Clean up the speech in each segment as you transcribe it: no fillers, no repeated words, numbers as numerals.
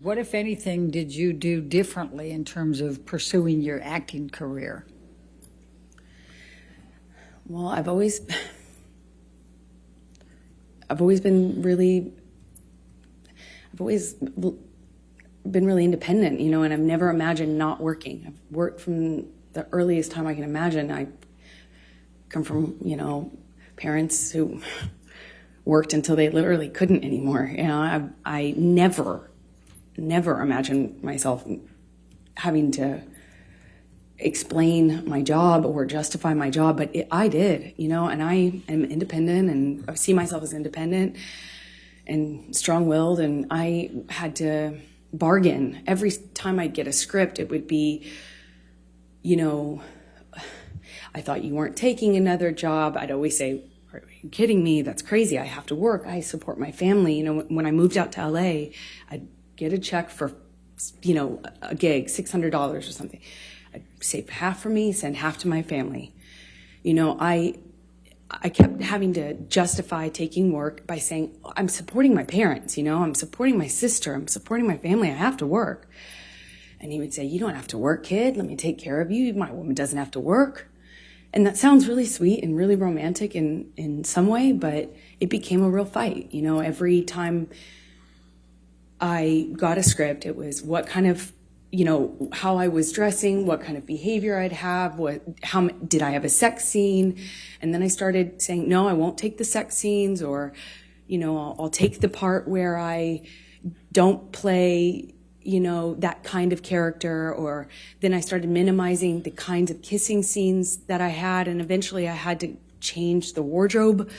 What, if anything, did you do differently in terms of pursuing your acting career? Well, I've always been really independent, and I've never imagined not working. I've worked from the earliest time I can imagine. I come from, parents who worked until they literally couldn't anymore. I never imagined myself having to explain my job or justify my job, but I did, and I am independent, and I see myself as independent and strong-willed, and I had to bargain. Every time I'd get a script, it would be, I thought you weren't taking another job. I'd always say, are you kidding me? That's crazy. I have to work. I support my family. When I moved out to LA, I'd get a check for, a gig, $600 or something. I'd save half for me, send half to my family. I kept having to justify taking work by saying, I'm supporting my parents, I'm supporting my sister, I'm supporting my family, I have to work. And he would say, you don't have to work, kid, let me take care of you, my woman doesn't have to work. And that sounds really sweet and really romantic in some way, but it became a real fight. Every time I got a script, it was what kind of, how I was dressing, what kind of behavior I'd have, how did I have a sex scene? And then I started saying, no, I won't take the sex scenes, or, I'll take the part where I don't play, that kind of character. Or then I started minimizing the kinds of kissing scenes that I had. And eventually I had to change the wardrobe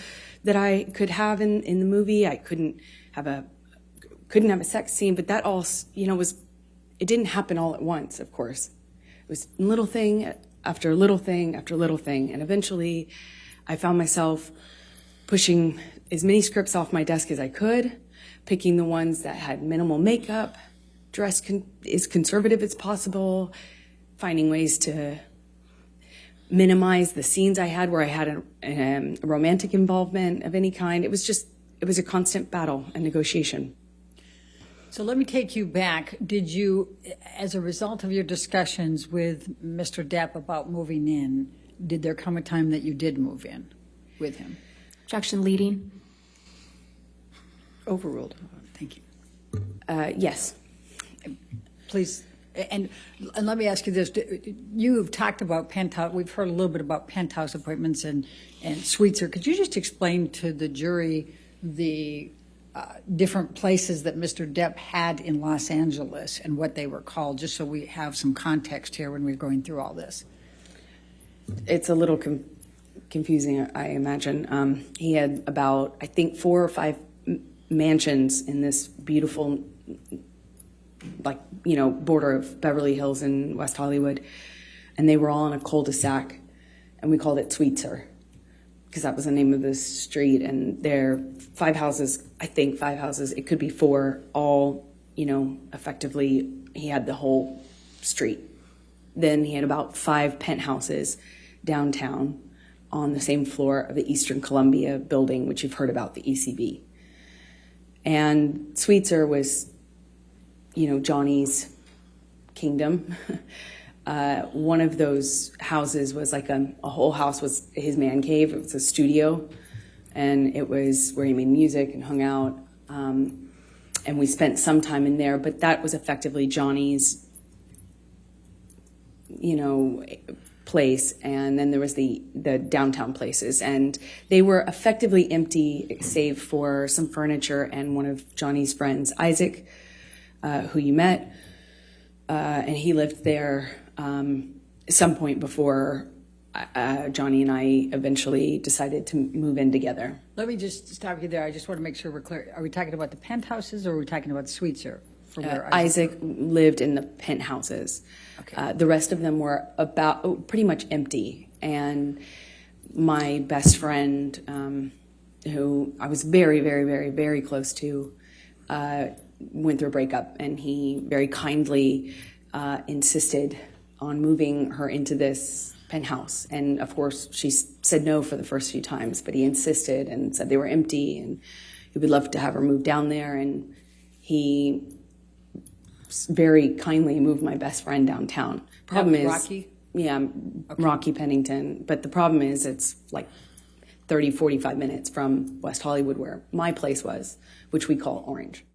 that I could have in the movie. I couldn't have a sex scene, but that all, it didn't happen all at once, of course. It was little thing after little thing after little thing. And eventually I found myself pushing as many scripts off my desk as I could, picking the ones that had minimal makeup, dressed as conservative as possible, finding ways to minimize the scenes I had where I had a romantic involvement of any kind. It was a constant battle and negotiation. So let me take you back. Did you, as a result of your discussions with Mr. Depp about moving in, did there come a time that you did move in with him? Objection leading. Overruled. Thank you. Yes. Please, and let me ask you this. You've talked about penthouse. We've heard a little bit about penthouse appointments and suites. Could you just explain to the jury the different places that Mr. Depp had in Los Angeles and what they were called, just so we have some context here when we're going through all this? It's a little confusing, I imagine. He had about, I think, 4 or 5 mansions in this beautiful, border of Beverly Hills and West Hollywood, and they were all in a cul-de-sac, and we called it Sweetser, because that was the name of the street. And there are 5 houses, I think 5 houses, it could be 4, all, effectively, he had the whole street. Then he had about 5 penthouses downtown on the same floor of the Eastern Columbia building, which you've heard about, the ECB. And Sweetser was, Johnny's kingdom. One of those houses was like a whole house was his man cave. It was a studio, and it was where he made music and hung out. And we spent some time in there, but that was effectively Johnny's, place. And then there was the downtown places, and they were effectively empty save for some furniture and one of Johnny's friends, Isaac, who you met. And he lived there some point before Johnny and I eventually decided to move in together. Let me just stop you there. I just want to make sure we're clear. Are we talking about the penthouses, or are we talking about Sweetser? Isaac lived in the penthouses. Okay. The rest of them were pretty much empty. And my best friend, who I was very, very, very, very close to, went through a breakup, and he very kindly insisted on moving her into this penthouse. And of course, she said no for the first few times, but he insisted and said they were empty and he would love to have her move down there. And he very kindly moved my best friend downtown. Problem is, Rocky? Yeah, Rocky Pennington. But the problem is it's like 30, 45 minutes from West Hollywood where my place was, which we call Orange.